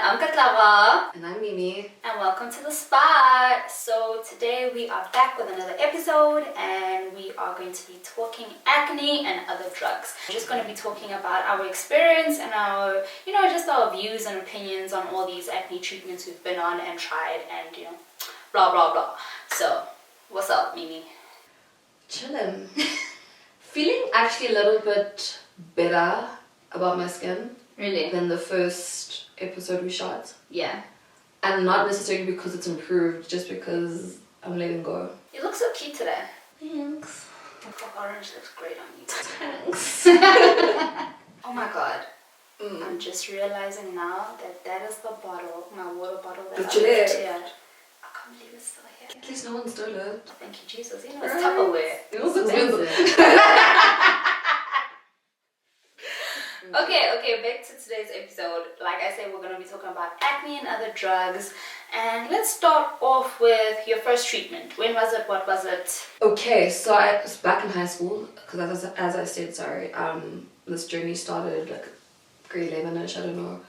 I'm Katlava. And I'm Mimi. And welcome to the spot. So today we are back with another episode and we are going to be talking acne and other drugs. We're just going to be talking about our experience and our, just our views and opinions on all these acne treatments we've been on and tried and, blah, blah, blah. So, what's up, Mimi? Chillin'. Feeling actually a little bit better about my skin. Really? Than the first episode we shot. Yeah. And not necessarily because it's improved, just because I'm letting go. You look so cute today. Thanks. The orange looks great on you. Thanks. Oh my god. I'm just realizing now that is the bottle, my water bottle that I left here. I can't believe it's still here. At least no one stole it. Thank you, Jesus. It's Tupperware. It was expensive. Okay, back to today's episode. Like I said, we're going to be talking about acne and other drugs. And let's start off with your first treatment. When was it? What was it? Okay, so I was back in high school, because as I said, this journey started like grade 11ish, I don't know.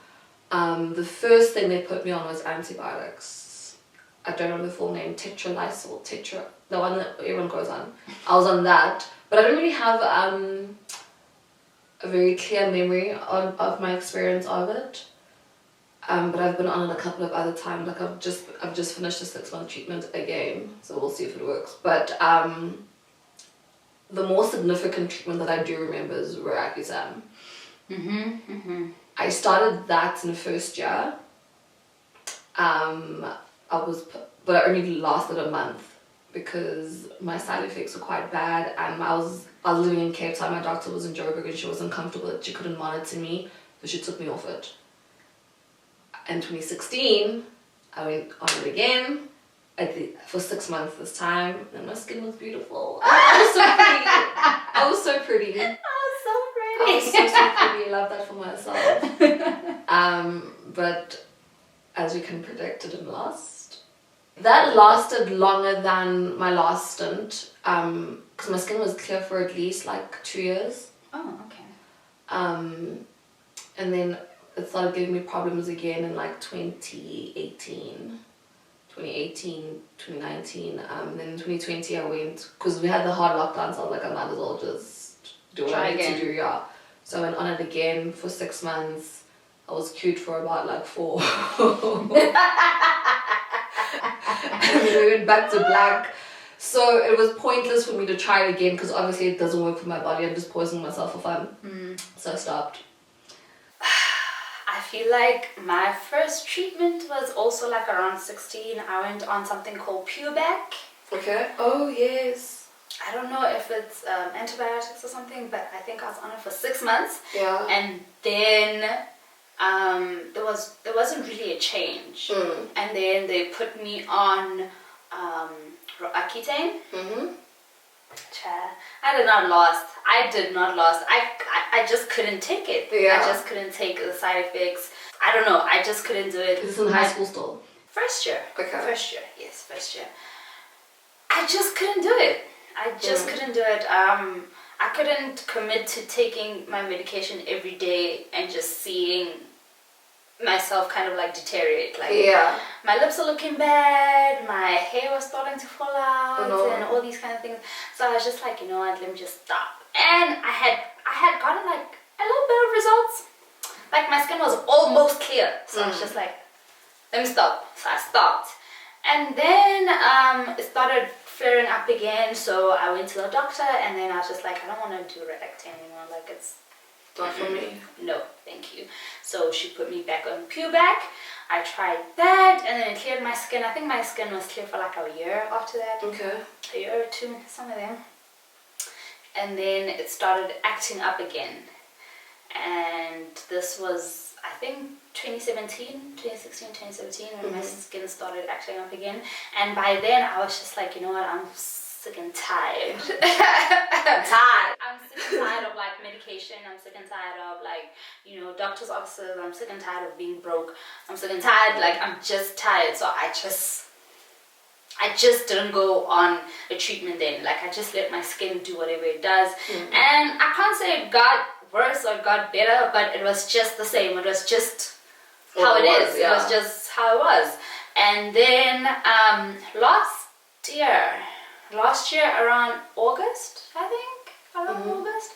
The first thing they put me on was antibiotics. I don't know the full name, tetralysal, the one that everyone goes on. I was on that, but I don't really have a very clear memory of my experience of it. But I've been on it a couple of other times. Like I've just finished a 6-month treatment again, so we'll see if it works. But the more significant treatment that I do remember is Accusam. I started that in the first year. But I only lasted a month because my side effects were quite bad, and I was living in Cape Town. My doctor was in Joburg and she wasn't comfortable that she couldn't monitor me, so she took me off it. In 2016, I went on it again for 6 months this time, and my skin was beautiful. I was so pretty. I was so pretty. I love that for myself. But as you can predict, it didn't last. That lasted longer than my last stint, because my skin was clear for at least like 2 years. Oh, okay. And then it started giving me problems again in like 2018, 2019. Then in 2020 I went, because we had the hard lockdown, so I was like, I might as well just do what I need to do, yeah. So I went on it again for 6 months. I was cute for about like 4. And then we went back to black. So it was pointless for me to try it again, because obviously it doesn't work for my body. I'm just poisoning myself for fun. So I stopped. I feel like my first treatment was also like around 16. I went on something called Pureback. Okay. Oh, yes. I don't know if it's antibiotics or something, but I think I was on it for 6 months. Yeah. And then there wasn't really a change. And then they put me on Accutane. I did not last. I just couldn't take it. Yeah. I just couldn't take the side effects. I don't know. I just couldn't do it. Is this in high school still? First year. Okay. First year. Yes, first year. I just couldn't do it. Couldn't do it. I couldn't commit to taking my medication every day and just seeing myself kind of like deteriorate. Like, my lips are looking bad, my hair was starting to fall out, and all these kind of things. So I was just like, you know what, let me just stop. And I had gotten like a little bit of results. Like my skin was almost clear. So I was just like, let me stop. So I stopped. And then it started flaring up again. So I went to the doctor, and then I was just like, I don't want to do Accutane anymore. Like, it's not for me. No, thank you. So she put me back on Pureback. I tried that, and then it cleared my skin. I think my skin was clear for like a year after that. Okay. A year or 2, some of them. And then it started acting up again. And this was, I think, 2016, 2017, when my skin started acting up again. And by then I was just like, you know what, I'm sick and tired. I'm sick and tired of like medication. I'm sick and tired of like, doctor's offices. I'm sick and tired of being broke. I'm sick and tired, like I'm just tired. So I just didn't go on a treatment then. Like I just let my skin do whatever it does. And I can't say it got worse or got better, but it was just the same. It was just how it is. Yeah. It was just how it was. And then last year around August, I think, August,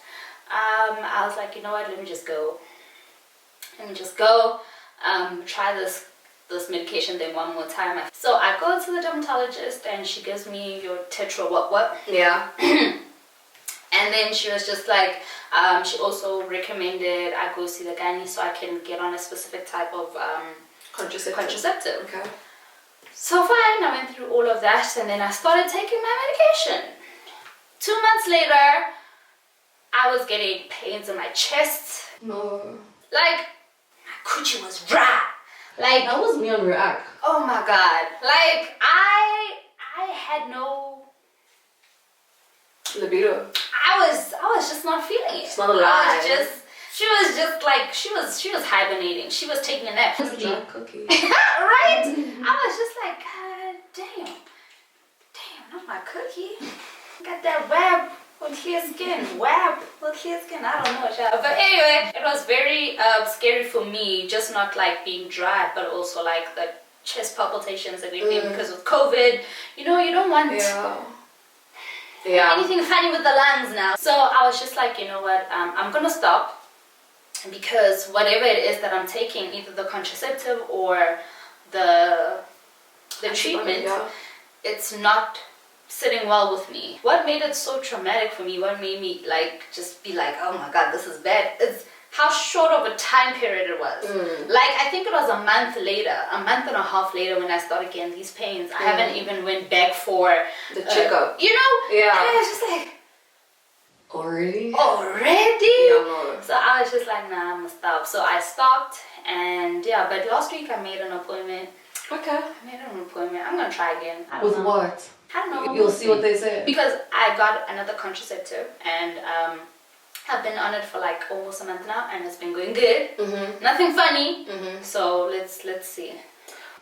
I was like, you know what, let me just go. Try this medication then one more time. So I go to the dermatologist and she gives me your tetra what. Yeah. And then she was just like, she also recommended I go see the gynae so I can get on a specific type of contraceptive. Okay. So fine, I went through all of that and then I started taking my medication. 2 months later, I was getting pains in my chest. No. Like, my coochie was dry. Like, that was me on React. oh my god. Like, I had no libido. I was just not feeling it. It's not a lie. She was just like, she was hibernating. She was taking a nap. It's a dry cookie. Right? I was just like, God damn, not my cookie. Got that web with clear skin. I don't know, child. But anyway, it was very scary for me, just not like being dry, but also like the chest palpitations and everything because of COVID. You know, you don't want anything funny with the lungs now. So I was just like, you know what, I'm gonna stop because whatever it is that I'm taking, either the contraceptive or the treatment, it's not sitting well with me. What made it so traumatic for me, what made me like just be like, oh my god, this is bad, is how short of a time period it was. Like, I think it was a month and a half later when I started getting these pains. I haven't even went back for the checkup. You know? Yeah. And I was just like, Already? Yeah, no. So I was just like, nah, I'm gonna stop. So I stopped and but last week I made an appointment. Okay. I made an appointment. I'm gonna try again. With what? I don't know. You'll see what they say. Because I got another contraceptive and I've been on it for like almost a month now and it's been going good. Nothing funny. So let's see.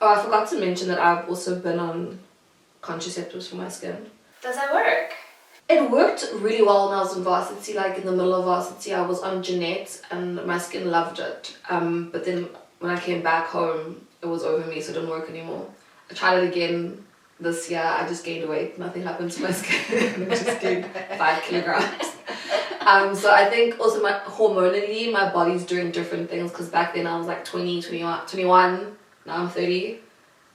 Oh, I forgot to mention that I've also been on contraceptives for my skin. Does that work? It worked really well when I was in varsity. Like in the middle of varsity, I was on Jeanette and my skin loved it. But then when I came back home, it was over me, so it didn't work anymore. I tried it again this year. I just gained weight. Nothing happened to my skin. I just gained 5 kilograms. So I think also hormonally, my body's doing different things because back then I was like 21, now I'm 30.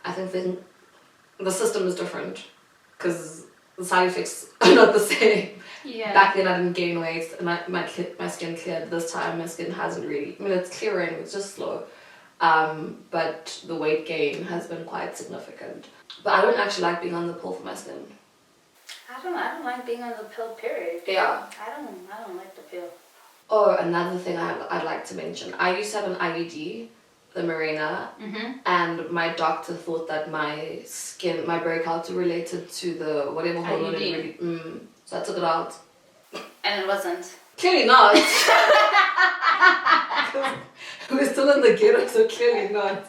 I think the system is different because the side effects are not the same. Yeah. Back then I didn't gain weight and my skin cleared. This time my skin hasn't really. I mean, it's clearing, it's just slow. But the weight gain has been quite significant. But I don't actually like being on the pill for my skin. I don't like being on the pill, period. Yeah. I don't like the pill. Oh, another thing I'd like to mention. I used to have an IUD, the Mirena, and my doctor thought that my breakouts were related to the whatever hormone it really. So I took it out. And it wasn't. Clearly not. We're still in the ghetto, so clearly not.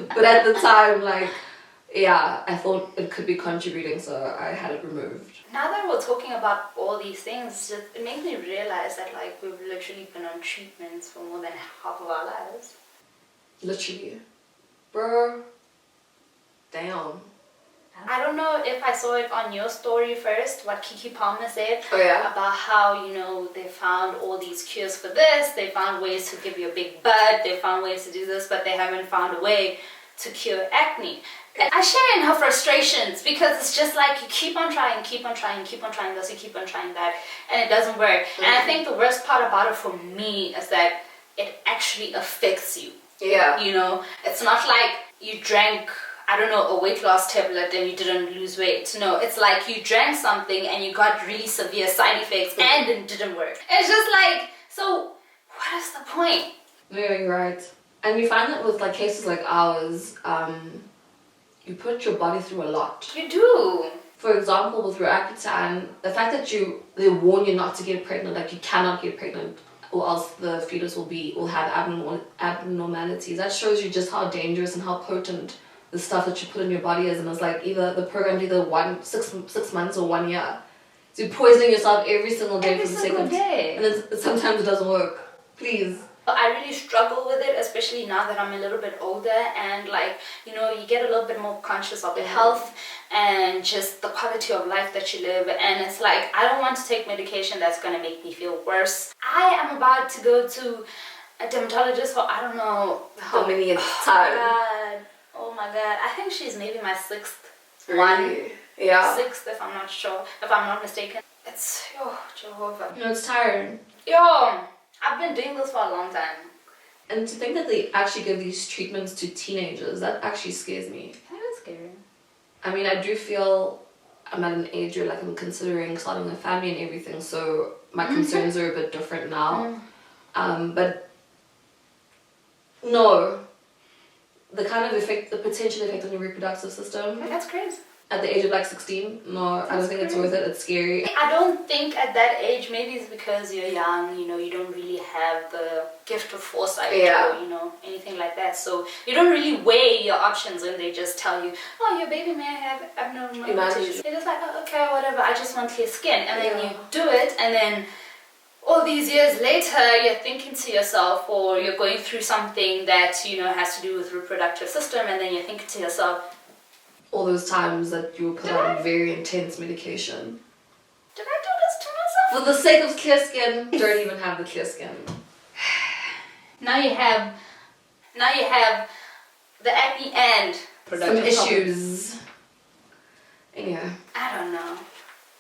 But at the time, I thought it could be contributing, so I had it removed. Now that we're talking about all these things, it makes me realize that we've literally been on treatments for more than half of our lives. Literally. Bro. Damn. I don't know if I saw it on your story first, what Kiki Palmer said. Oh, yeah? About how, they found all these cures for this, they found ways to give you a big butt, they found ways to do this, but they haven't found a way to cure acne. And I share in her frustrations because it's just like you keep on trying this, you keep on trying that, and it doesn't work. And I think the worst part about it for me is that it actually affects you. Yeah. It's not like you drank, I don't know, a weight loss tablet and you didn't lose weight. No, it's like you drank something and you got really severe side effects and it didn't work. It's just like, so what is the point? Yeah, you're right. And you find that with cases like ours, you put your body through a lot. You do. For example, with Roaccutane, the fact that they warn you not to get pregnant, you cannot get pregnant, or else the fetus will have abnormalities. That shows you just how dangerous and how potent the stuff that you put in your body is, and it's either the program's either 6 months or 1 year. So you're poisoning yourself every single day every for the single sake of day. And then sometimes it doesn't work. Please. I really struggle with it, especially now that I'm a little bit older and like, you know, you get a little bit more conscious of your health and just the quality of life that you live. And it's like, I don't want to take medication that's going to make me feel worse. I am about to go to a dermatologist for, I don't know. How many at Oh the time? my God. Oh my God. I think she's maybe my sixth Really? one. Yeah. Sixth, if I'm not sure, if I'm not mistaken. It's, oh, Jehovah. You know, it's tiring. Yo, I've been doing this for a long time. And to think that they actually give these treatments to teenagers, that actually scares me. I think it's scary. I mean, I do feel I'm at an age where like I'm considering starting a family and everything, so my concerns are a bit different now. But no, the kind of effect, the potential effect on your reproductive system That's crazy. at the age of like 16, no, I don't think it's worth it. It's scary. I don't think at that age, maybe it's because you're young, you know, you don't really have the gift of foresight or, you know, anything like that. So you don't really weigh your options when they just tell you, oh, your baby may have abnormalities. You're just like, oh, okay, whatever, I just want clear skin. And then you do it, and then all these years later, you're thinking to yourself, or you're going through something that, you know, has to do with reproductive system, and then you're thinking to yourself, all those times that you were put on very intense medication. did I do this to myself? For the sake of clear skin, don't even have the clear skin. Now you have the acne and Some issues. Yeah. I don't know.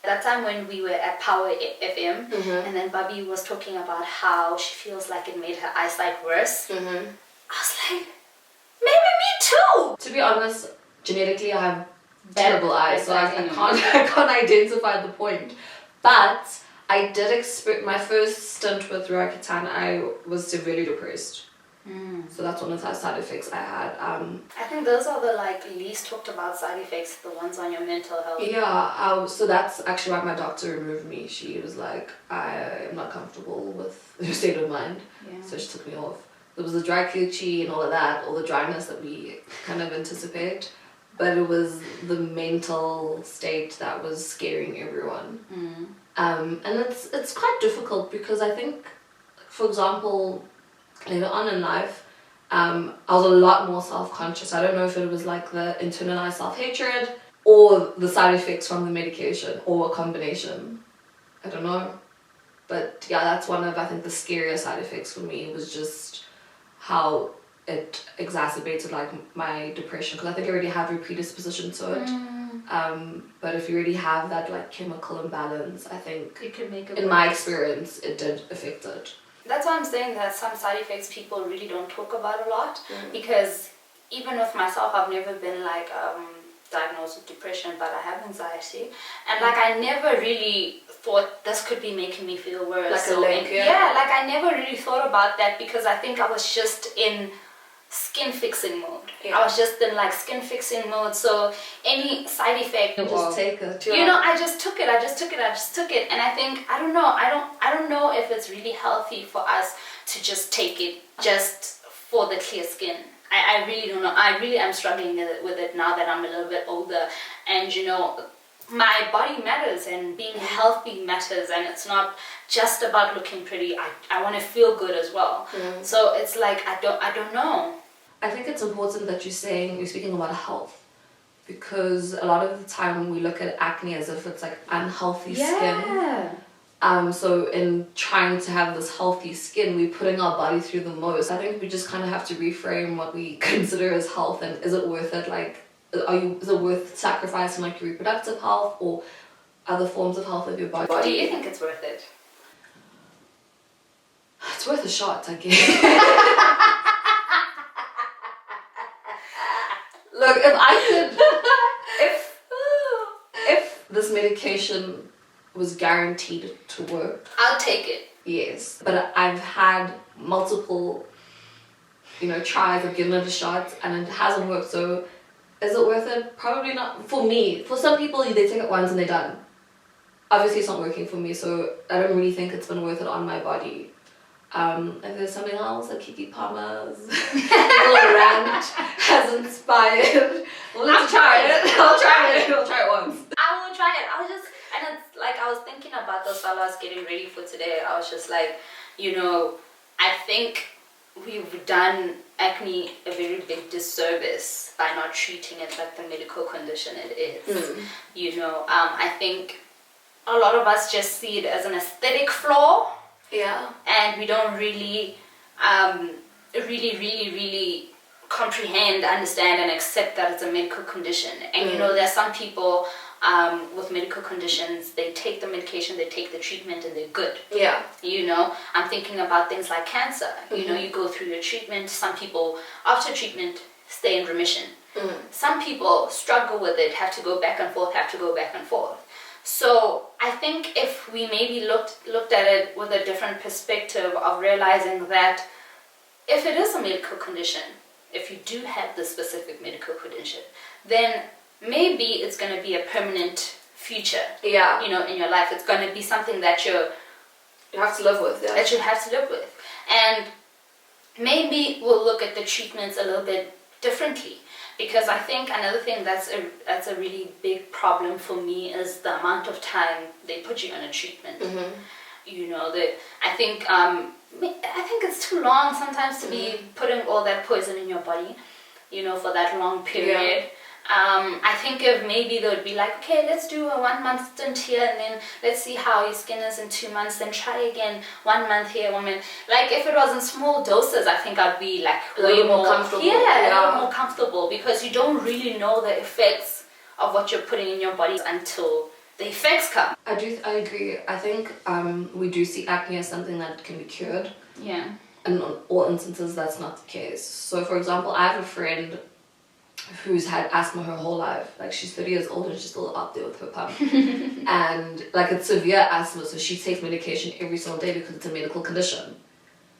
That time when we were at Power FM, and then Bobby was talking about how she feels like it made her eyesight worse. I was like, maybe me too. To be honest, genetically I have terrible eyes, so I can't identify the point. But I did my first stint with Roaccutane, I was severely depressed. So that's one of the side effects I had. I think those are the like least talked about side effects, the ones on your mental health. Yeah, so that's actually why my doctor removed me. She was like, I am not comfortable with your state of mind. So she took me off. There was the dry coochie and all of that, all the dryness that we kind of anticipate. But it was the mental state that was scaring everyone. And it's quite difficult because I think, for example, later on in life, I was a lot more self-conscious. I don't know if it was like the internalized self-hatred or the side effects from the medication or a combination. I don't know. But yeah, that's one of, I think, the scariest side effects for me was just how it exacerbated like my depression, because I think I already have a predisposition to it. But if you already have that like chemical imbalance, I think it could make it in my experience it did affect it. That's why I'm saying that some side effects people really don't talk about a lot, because even with myself, I've never been like diagnosed with depression, but I have anxiety, and like I never really thought this could be making me feel worse. Like a link, like I never really thought about that, because I think I was just in skin fixing mode. I was just in like skin fixing mode, so any side effect, You just take it. you know, I just took it, and I think I don't know if it's really healthy for us to just take it just for the clear skin. I really don't know. I really am struggling with it now that I'm a little bit older, and you know, my body matters and being healthy matters, and it's not just about looking pretty. I want to feel good as well. So it's like I don't know. I think it's important that you're speaking about health, because a lot of the time we look at acne as if it's like unhealthy skin. So in trying to have this healthy skin, we're putting our body through the most. I think we just kind of have to reframe what we consider as health, and is it worth it? Like, is it worth sacrificing like your reproductive health or other forms of health of your body? Do you think it's worth it? It's worth a shot, I guess. Look, if I could, if this medication was guaranteed to work, I'll take it. Yes, but I've had multiple, tries. I've given it a shot and it hasn't worked. So, is it worth it? Probably not for me. For some people, they take it once and they're done. Obviously, it's not working for me, so I don't really think it's been worth it on my body. If there's something else that Kiki Palmer's little rant has inspired, I'll try it. I'll try it once. I will try it. And it's like I was thinking about this while I was getting ready for today. I was just like, I think we've done acne a very big disservice by not treating it like the medical condition it is. You know, I think a lot of us just see it as an aesthetic flaw. Yeah. And we don't really, really comprehend, understand, and accept that it's a medical condition. And you know, there's some people with medical conditions, they take the medication, they take the treatment, and they're good. Yeah. You know, I'm thinking about things like cancer. You know, you go through your treatment. Some people, after treatment, stay in remission. Some people struggle with it, have to go back and forth. So I think if we maybe looked at it with a different perspective of realizing that if it is a medical condition, if you do have this specific medical condition, then maybe it's going to be a permanent future. Yeah. You know, in your life, it's going to be something that you have to live with. Yeah. That you have to live with, and maybe we'll look at the treatments a little bit differently. Because I think another thing that's a really big problem for me is the amount of time they put you on a treatment. You know, I think it's too long sometimes to be putting all that poison in your body, you know, for that long period. Yeah. I think if maybe they would be like, okay, let's do a 1 month stint here, and then let's see how your skin is in 2 months, then try again 1 month here, 1 month. Like if it was in small doses, I think I'd be like way more comfortable. Yeah, a little more comfortable, because you don't really know the effects of what you're putting in your body until the effects come. I agree. I think we do see acne as something that can be cured. Yeah. And in all instances, that's not the case. So, for example, I have a friend who's had asthma her whole life. Like, she's 30 years old and she's still up there with her pump. And like, it's severe asthma, so she takes medication every single day because it's a medical condition.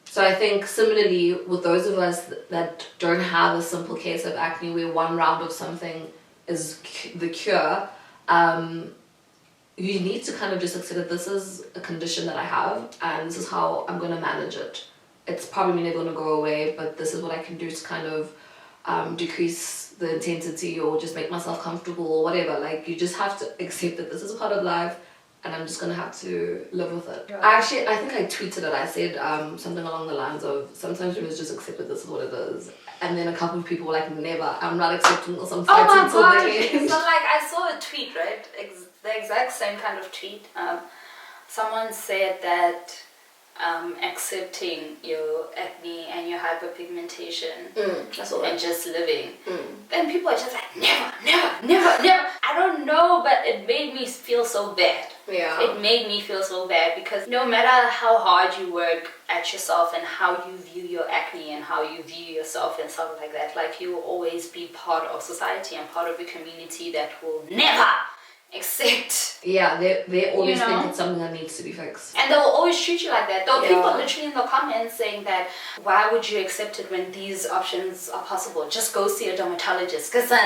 So I think similarly with those of us that don't have a simple case of acne where one round of something is the cure, you need to kind of just accept that this is a condition that I have and this is how I'm going to manage it. It's probably never going to go away, but this is what I can do to kind of decrease the intensity or just make myself comfortable or whatever. Like, you just have to accept that this is a part of life and I'm just going to have to live with it. Yeah. I think I tweeted it. I said something along the lines of, sometimes we must just accept that this is what it is. And then a couple of people were like, never, I'm not accepting this. I'm fighting until the end. So like, I saw a tweet, right? The exact same kind of tweet. Someone said that accepting your acne and your hyperpigmentation and just living, then people are just like, never. I don't know, but it made me feel so bad. Yeah. It made me feel so bad because no matter how hard you work at yourself and how you view your acne and how you view yourself and stuff like that, like, you will always be part of society and part of a community that will never accept. Yeah, they always think it's something that needs to be fixed. And they will always treat you like that. There are people literally in the comments saying that, why would you accept it when these options are possible? Just go see a dermatologist. Because So,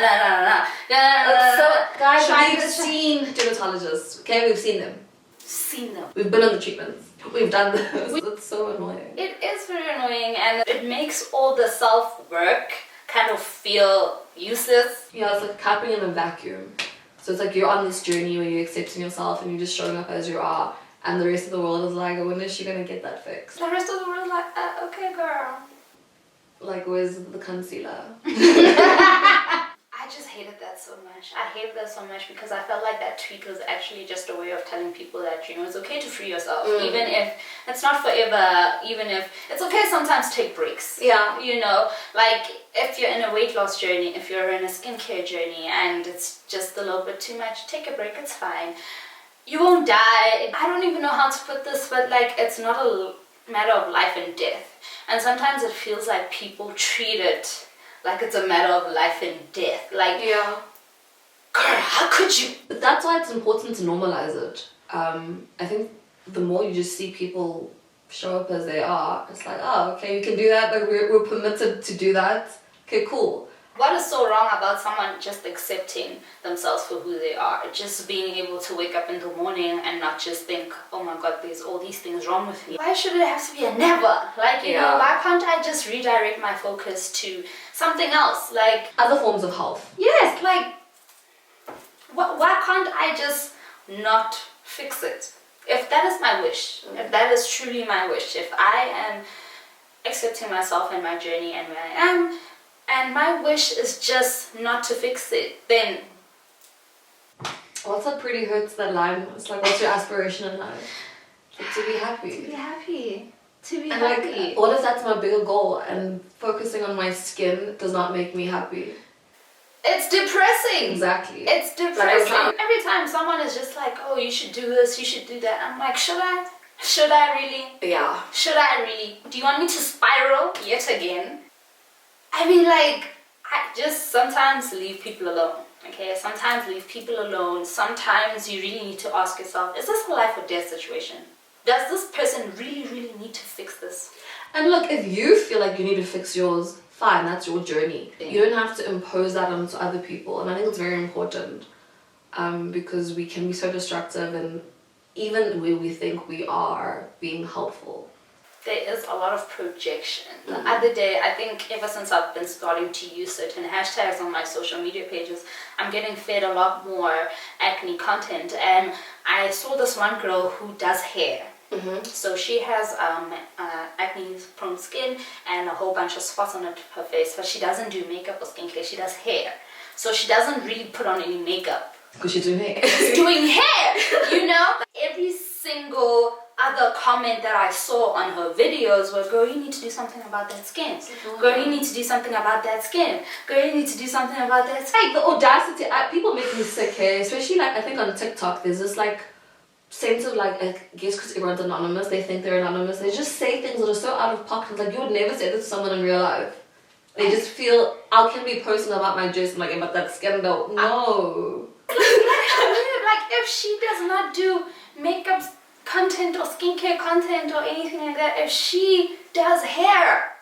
guys, we've seen dermatologists. Okay, we've seen them. We've been on the treatments. We've done this. It's so annoying. It is very annoying, and it makes all the self-work kind of feel useless. Yeah, it's like capping in a vacuum. So it's like you're on this journey where you're accepting yourself and you're just showing up as you are, and the rest of the world is like, when is she gonna get that fixed? The rest of the world is like, okay, girl. Like, where's the concealer? I just hated that so much. I hated that so much because I felt like that tweet was actually just a way of telling people that, you know, it's okay to free yourself, even if it's not forever, even if it's okay sometimes to take breaks. Yeah. You know, like, if you're in a weight loss journey, if you're in a skincare journey and it's just a little bit too much, take a break, it's fine. You won't die. I don't even know how to put this, but like, it's not a matter of life and death. And sometimes it feels like people treat it like it's a matter of life and death. Like, yeah. Girl, how could you? But that's why it's important to normalize it. I think the more you just see people show up as they are, it's like, oh, okay, you can do that. Like, we're permitted to do that. Okay, cool. What is so wrong about someone just accepting themselves for who they are? Just being able to wake up in the morning and not just think, oh my God, there's all these things wrong with me. Why should it have to be a never? Like, you know, why can't I just redirect my focus to something else? Like, other forms of health. Yes, like, why can't I just not fix it? If that is my wish, if that is truly my wish, if I am accepting myself and my journey and where I am, and my wish is just not to fix it, then What's that pretty hurts that line? It's like, what's your aspiration in life? Like, to be happy. to be happy. To be And happy. like, what if that's my bigger goal and focusing on my skin does not make me happy? It's depressing. Exactly. It's depressing. Every time someone is just like, oh, you should do this, you should do that. I'm like, should I? Should I really? Yeah. Should I really? Do you want me to spiral yet again? I mean, like, I just sometimes leave people alone. Okay, sometimes leave people alone. Sometimes you really need to ask yourself, is this a life or death situation? Does this person really, really need to fix this? And look, if you feel like you need to fix yours, fine, that's your journey. You don't have to impose that onto other people. And I think it's very important because we can be so destructive and even when we think we are being helpful. There is a lot of projection. The other day, I think ever since I've been starting to use certain hashtags on my social media pages, I'm getting fed a lot more acne content. And I saw this one girl who does hair. So she has acne prone skin and a whole bunch of spots on her face, but she doesn't do makeup or skincare, she does hair. So she doesn't really put on any makeup. Because she's doing hair. She's doing hair, you know? Every single other comment that I saw on her videos was, girl, you need to do something about that skin. Girl, you need to do something about that skin. Girl, you need to do something about that skin. Like the audacity, people make me sick here, especially like I think on TikTok there's this like sense of like, I guess because everyone's anonymous, they think they're anonymous, they just say things that are so out of pocket, like you would never say this to someone in real life. They just feel, how can be posting about my dress and like about that scandal? No. Like if she does not do makeup content or skincare content or anything like that, if she does hair,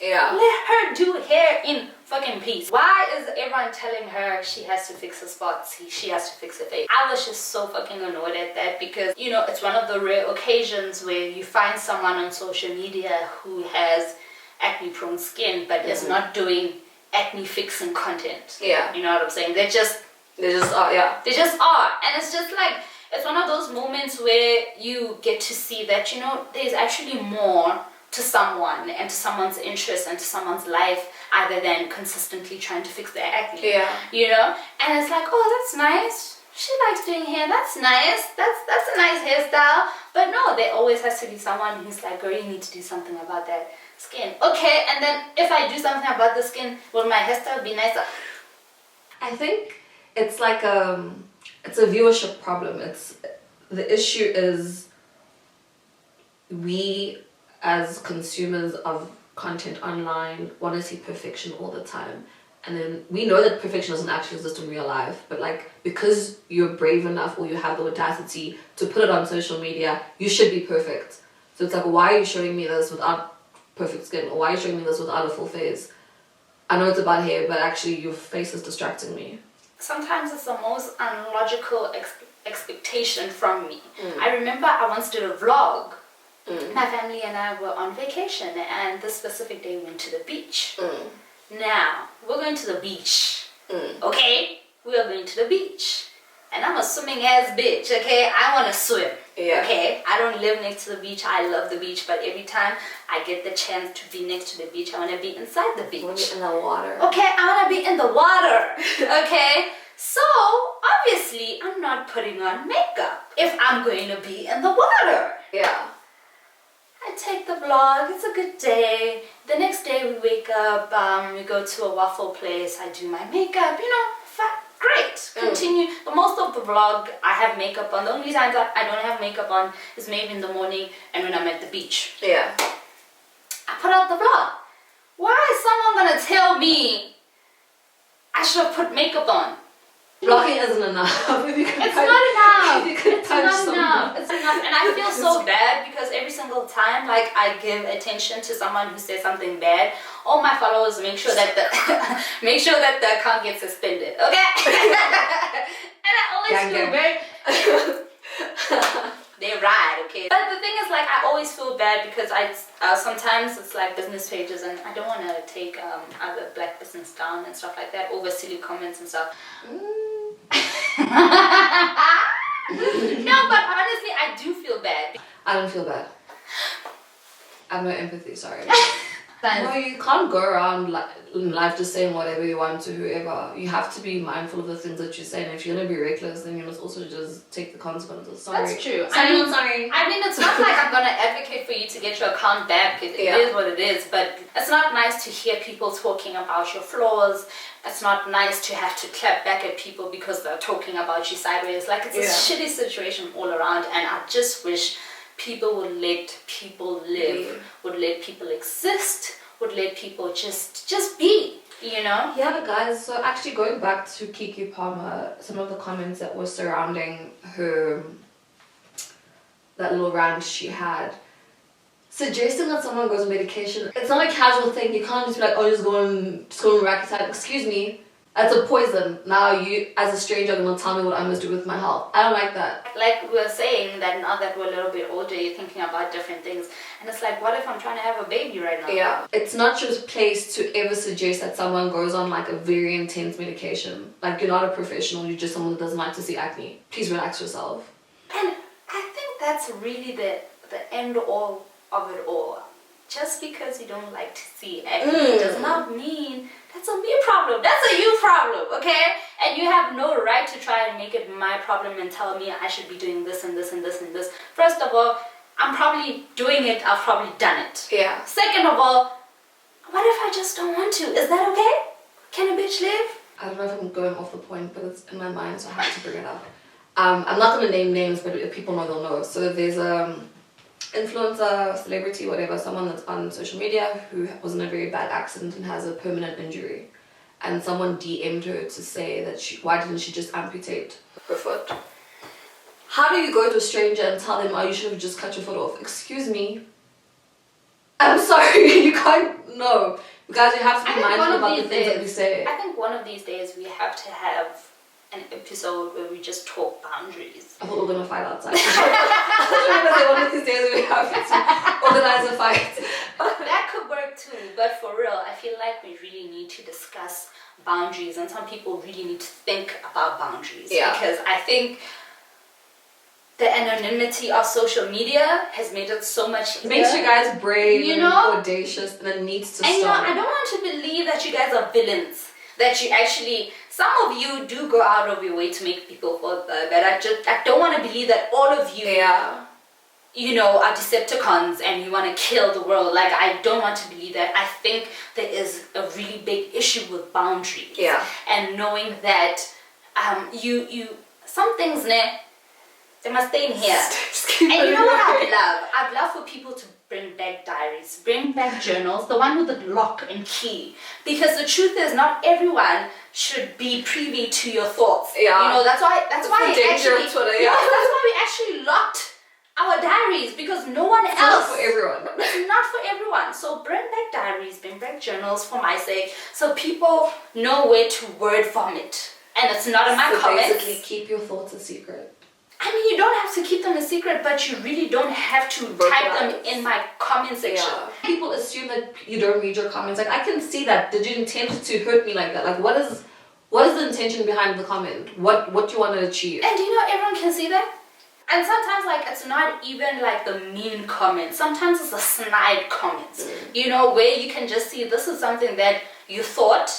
let her do hair in fucking peace. Why is everyone telling her she has to fix her spots, she has to fix her face? I was just so fucking annoyed at that because, you know, it's one of the rare occasions where you find someone on social media who has acne prone skin but is not doing acne fixing content. You know what I'm saying? They just are. And it's just like, it's one of those moments where you get to see that, you know, there's actually more to someone and to someone's interest and to someone's life other than consistently trying to fix their acne. You know? And it's like, oh, that's nice. She likes doing hair. That's nice. That's a nice hairstyle. But no, there always has to be someone who's like, girl, you need to do something about that skin. Okay, and then if I do something about the skin, will my hairstyle be nicer? I think it's like it's a viewership problem. The issue is we as consumers of content online want to see perfection all the time, and then we know that perfection doesn't actually exist in real life, but like because you're brave enough or you have the audacity to put it on social media, you should be perfect. So it's like, why are you showing me this without perfect skin, or why are you showing me this without a full face? I know it's about hair, but actually your face is distracting me. Sometimes it's the most unlogical expectation from me. I remember I once did a vlog. My family and I were on vacation, and this specific day we went to the beach. Now, we're going to the beach. Okay? We are going to the beach. And I'm a swimming ass bitch, okay? I want to swim. Okay? I don't live next to the beach. I love the beach, but every time I get the chance to be next to the beach, I want to be inside the beach. You want to be in the water. Okay, I want to be in the water. Okay? So, obviously, I'm not putting on makeup if I'm going to be in the water. I take the vlog, it's a good day. The next day we wake up, we go to a waffle place, I do my makeup, you know, great. Continue. But most of the vlog I have makeup on. The only times I don't have makeup on is maybe in the morning and when I'm at the beach. I put out the vlog. Why is someone gonna tell me I should have put makeup on? Vlogging isn't enough. It's not enough. It's not enough. It's enough. And I feel so bad because every single time like I give attention to someone who says something bad, all my followers make sure that the account gets suspended. Okay? And I always feel very they're right, okay. But the thing is, like, I always feel bad because sometimes it's like business pages and I don't want to take other black business down and stuff like that over silly comments and stuff. No, but honestly, I do feel bad. I don't feel bad. I have no empathy, sorry. No, you can't go around in life just saying whatever you want to whoever. You have to be mindful of the things that you say, and if you're gonna be reckless, then you must also just take the consequences. Sorry. That's true. Sorry. I mean, it's not like I'm gonna advocate for you to get your account back. It is what it is, but it's not nice to hear people talking about your flaws. It's not nice to have to clap back at people because they're talking about you sideways. Like, it's a shitty situation all around, and I just wish people would let people live, would let people exist, would let people just be, you know? Yeah, but guys, so actually going back to Kiki Palmer, some of the comments that were surrounding her, that little rant she had, suggesting that someone goes on medication, it's not a casual thing. You can't just be like, oh, just go on Racketide. Excuse me, that's a poison. Now you, as a stranger, are going to tell me what I must do with my health. I don't like that. Like we were saying, that now that we're a little bit older, you're thinking about different things. And it's like, what if I'm trying to have a baby right now? Yeah. It's not your place to ever suggest that someone goes on like a very intense medication. Like, you're not a professional, you're just someone that doesn't like to see acne. Please relax yourself. And I think that's really the end all of it all. Just because you don't like to see acne does not mean that's a me problem. That's a you problem, okay? And you have no right to try and make it my problem and tell me I should be doing this and this and this and this. First of all, I'm probably doing it. I've probably done it. Yeah. Second of all, what if I just don't want to? Is that okay? Can a bitch live? I don't know if I'm going off the point, but it's in my mind, so I have to bring it up. I'm not going to name names, but if people know, they'll know. So there's influencer, celebrity, whatever, someone that's on social media who was in a very bad accident and has a permanent injury, and someone DM'd her to say that why didn't she just amputate her foot? How do you go to a stranger and tell them, oh, you should have just cut your foot off? Excuse me, I'm sorry. You can't. No, guys, you have to be mindful about the things that we say. I think one of these days we have to have an episode where we just talk boundaries. I thought we were gonna fight outside. I thought we were gonna say one of these days we have to organize a fight. That could work too, but for real, I feel like we really need to discuss boundaries, and some people really need to think about boundaries. Yeah. Because I think the anonymity of social media has made it so much easier. It makes you guys brave, you know, and audacious, and it needs to and stop. you know, I don't want to believe that you guys are villains. That you actually, some of you do go out of your way to make people feel better. I don't want to believe that all of you, you know, are Decepticons and you want to kill the world. Like, I don't want to believe that. I think there is a really big issue with boundaries. Yeah. And knowing that some things, they must stay in here. And you know what I'd love? I'd love for people to bring back diaries, bring back journals, the one with the lock and key. Because the truth is, not everyone should be privy to your thoughts. Yeah. You know, that's why the danger of Twitter, that's why we actually locked our diaries, because no one else. Not for everyone. It's not for everyone. So bring back diaries, bring back journals for my sake, so people know where to word vomit. And it's not in my comments. Basically, keep your thoughts a secret. I mean, you don't have to keep them a secret, but you really don't have to type them in my comment section. Yeah. People assume that you don't read your comments. Like, I can see that. Did you intend to hurt me like that? Like, what is the intention behind the comment? What do you want to achieve? And do you know everyone can see that? And sometimes, like, it's not even like the mean comments. Sometimes it's the snide comments. You know, where you can just see this is something that you thought,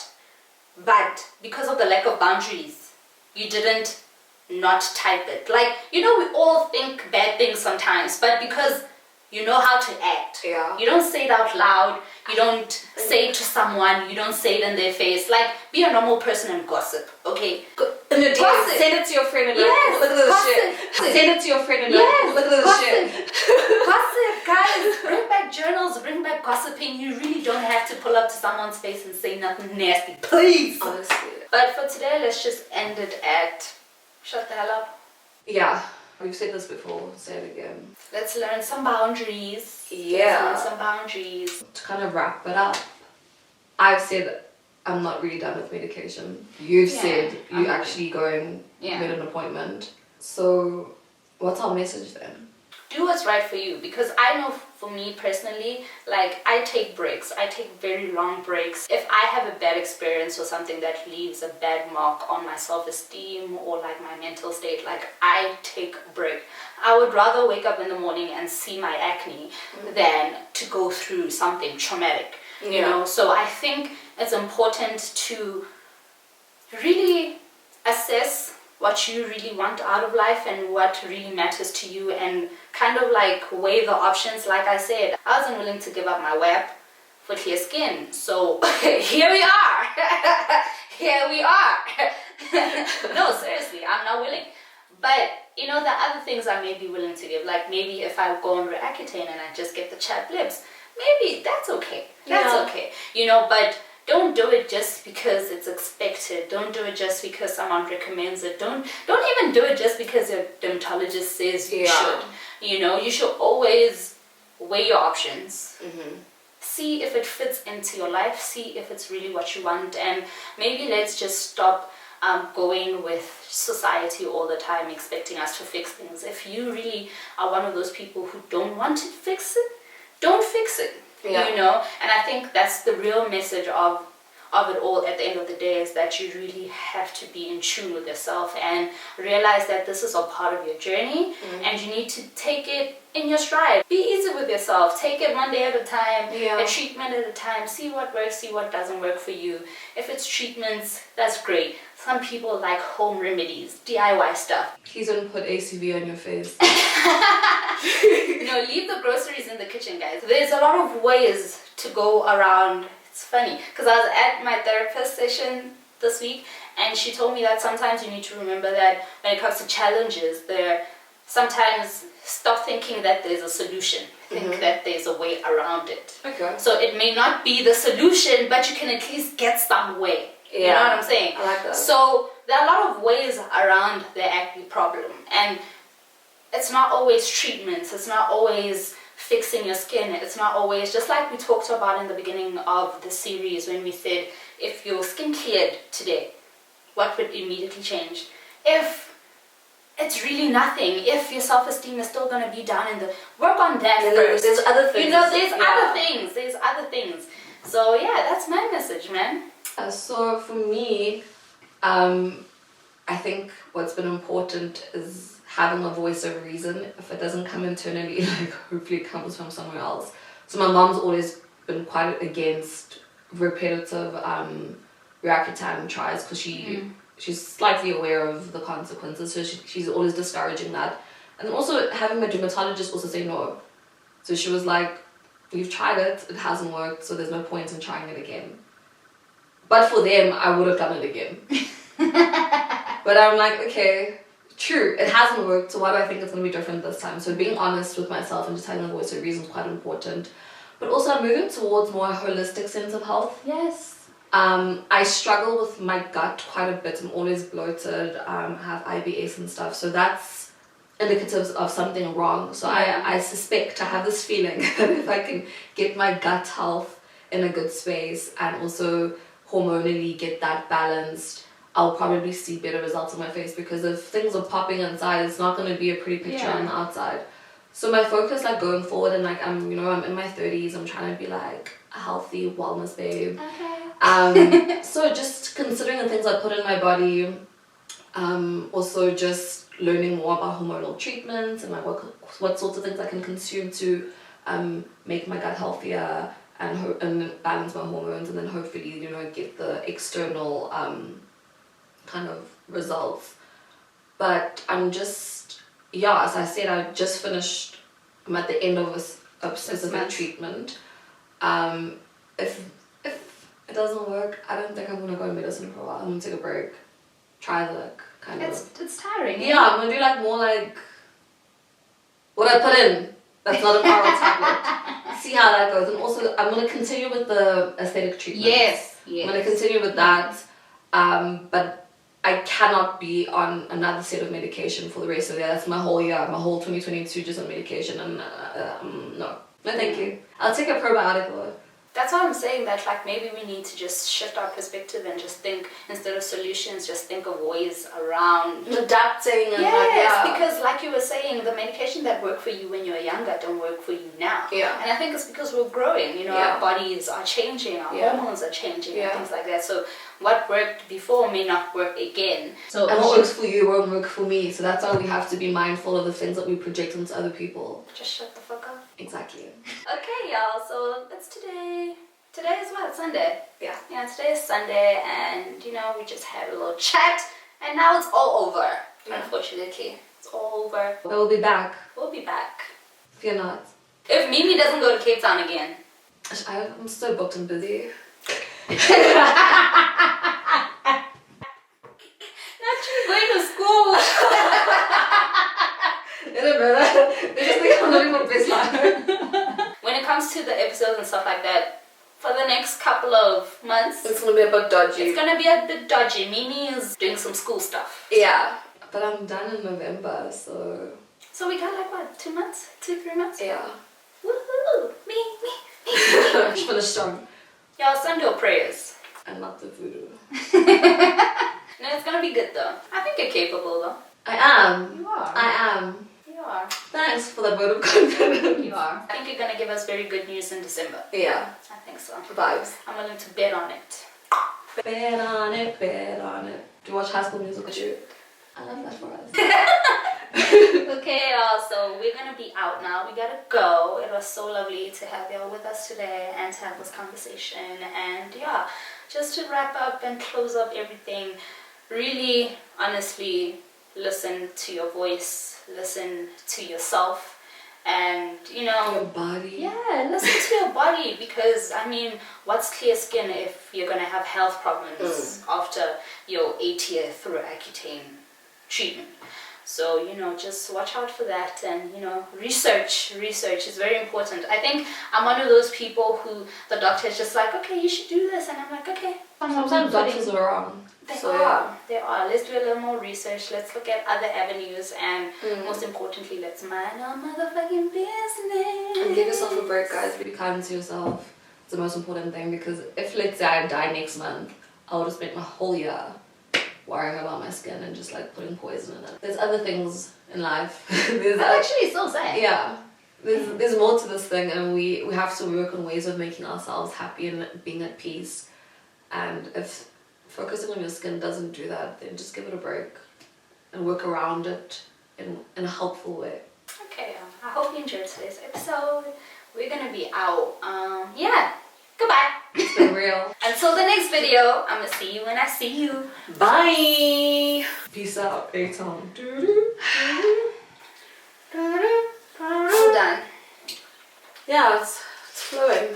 but because of the lack of boundaries, you didn't not type it. Like, you know, we all think bad things sometimes, but because you know how to act. Yeah. You don't say it out loud. You don't say it to someone. You don't say it in their face. Like, be a normal person and gossip, okay? In your gossip. Send it to your friend and yes, look at this shit. Send it to your friend and look at this shit. Gossip, guys. Bring back journals. Bring back gossiping. You really don't have to pull up to someone's face and say nothing nasty. Please. Honestly. But for today, let's just end it at shut the hell up. Yeah. We've said this before, say it again. Let's learn some boundaries. Yeah. Let's learn some boundaries. To kind of wrap it up, I've said I'm not really done with medication. You've said you actually going made an appointment. So what's our message then? do what's right for you. Because I know for me personally, like, I take breaks. I take very long breaks. If I have a bad experience or something that leaves a bad mark on my self-esteem or like my mental state, like, I take a break. I would rather wake up in the morning and see my acne than to go through something traumatic, you know? So I think it's important to really assess what you really want out of life and what really matters to you, and kind of like weigh the options. Like I said, I wasn't willing to give up my WAP for clear skin, so here we are. Here we are. No, seriously, I'm not willing. But you know, the other things I may be willing to give, like maybe if I go on Accutane and I just get the chapped lips, maybe that's okay. That's okay, you know. But don't do it just because it's expected. Don't do it just because someone recommends it. Don't even do it just because your dermatologist says you should. You know, you should always weigh your options. See if it fits into your life. See if it's really what you want. And maybe let's just stop going with society all the time, expecting us to fix things. If you really are one of those people who don't want to fix it, don't fix it. You know, and I think that's the real message of it all at the end of the day, is that you really have to be in tune with yourself and realize that this is a part of your journey, and you need to take it in your stride. Be easy with yourself. Take it one day at a time, a treatment at a time. See what works, see what doesn't work for you. If it's treatments, that's great. Some people like home remedies, DIY stuff. Please don't put ACV on your face. No, leave the groceries in the kitchen, guys. There's a lot of ways to go around. It's funny, because I was at my therapist session this week, and she told me that sometimes you need to remember that when it comes to challenges, sometimes stop thinking that there's a solution. Think that there's a way around it. Okay. So it may not be the solution, but you can at least get some way. You know what I'm saying? I like that. So there are a lot of ways around the acne problem, and it's not always treatments. It's not always fixing your skin. It's not always, just like we talked about in the beginning of the series when we said, if your skin cleared today, what would immediately change? If it's really nothing, if your self-esteem is still going to be down in the, work on that first. There's other things. You know, there's other things. So yeah, that's my message, man. So for me, I think what's been important is having a voice of reason. If it doesn't come internally, like, hopefully it comes from somewhere else. So my mom's always been quite against repetitive Accutane tries, because she's slightly aware of the consequences, so she's always discouraging that. And also having my dermatologist also say no. So she was like, you've tried it, it hasn't worked, so there's no point in trying it again. But for them, I would have done it again. But I'm like, okay, true, it hasn't worked, so why do I think it's going to be different this time? So being honest with myself and just having a voice of reason is quite important. But also I'm moving towards more a holistic sense of health. Yes. I struggle with my gut quite a bit. I'm always bloated, have IBS and stuff, so that's indicative of something wrong. So I suspect, I have this feeling that if I can get my gut health in a good space and also hormonally get that balanced, I'll probably see better results on my face, because if things are popping inside, it's not going to be a pretty picture on the outside. So my focus, like, going forward, and like, I'm in my 30s, I'm trying to be like a healthy wellness babe. Okay. So just considering the things I put in my body, also just learning more about hormonal treatments and like what sorts of things I can consume to make my gut healthier and balance my hormones, and then hopefully, get the external kind of results. But I'm just, as I said, I just finished, I'm at the end of a specific treatment. If it doesn't work, I don't think I'm going to go on medicine for a while. I'm going to take a break, try it's tiring. Yeah, I'm going to do like more like what I put in. That's not an oral tablet. See how that goes. And also, I'm going to continue with the aesthetic treatment. Yes. I'm going to continue with that. But I cannot be on another set of medication for the rest of the year. That's my whole year, my whole 2022 just on medication. And no, thank you. I'll take a probiotic though. That's why I'm saying that, like, maybe we need to just shift our perspective and just think, instead of solutions, just think of ways around adapting. And yes, because like you were saying, the medication that worked for you when you were younger don't work for you now. Yeah. And I think it's because we're growing, you know, our bodies are changing, our hormones are changing and things like that. So what worked before may not work again. So and what works for you won't work for me. So that's why we have to be mindful of the things that we project onto other people. Just shut the fuck up. Exactly. Okay, y'all, so that's today. Today is what? Sunday? Yeah. Yeah, today is Sunday, and, you know, we just had a little chat, and now it's all over, unfortunately. It's all over. We'll be back. We'll be back. Fear not. If Mimi doesn't go to Cape Town again. I'm so booked and busy. Not you going to school. It doesn't matter. They just think I'm not even baseline. When it comes to the episodes and stuff like that, for the next couple of months, it's gonna be a bit dodgy. It's gonna be a bit dodgy. Mimi is doing some school stuff. Yeah, but I'm done in November, so. So we got like what, 2 months? 2-3 months? Yeah. Woohoo! Me. Just finished strong. Y'all send your prayers. And not the voodoo. No, it's gonna be good though. I think you're capable though. I am. You are. I am. You are. Thanks for that vote of confidence. You are. I think you're gonna give us very good news in December. Yeah. I think so. Vibes. I'm willing to bet on it. Bet on it, bet on it. Do you watch High School Musical too? I love that for us. Okay, y'all, so we're gonna be out now. We gotta go. It was so lovely to have y'all with us today and to have this conversation. And yeah, just to wrap up and close up everything, really, honestly, listen to your voice, listen to yourself, and you know, your body. Yeah, listen to your body, because I mean, what's clear skin if you're gonna have health problems after your 8-year through Accutane treatment? So, you know, just watch out for that, and, you know, research is very important. I think I'm one of those people who the doctor is just like, okay, you should do this, and I'm like, okay. Sometimes doctors are wrong. They are. Let's do a little more research. Let's look at other avenues, and most importantly, let's mind our motherfucking business. And give yourself a break, guys. Be kind to yourself. It's the most important thing, because if, let's say, I die next month, I would have spent my whole year worrying about my skin and just like putting poison in it. There's other things in life. That's actually so sad. Yeah. There's more to this thing, and we have to work on ways of making ourselves happy and being at peace. And if focusing on your skin doesn't do that, then just give it a break and work around it in a helpful way. Okay, I hope you enjoyed today's episode. We're gonna be out. Yeah. Goodbye. It's been real. Until the next video, I'm gonna see you when I see you. Bye. Peace out, A-Town. I'm done. Yeah, it's flowing.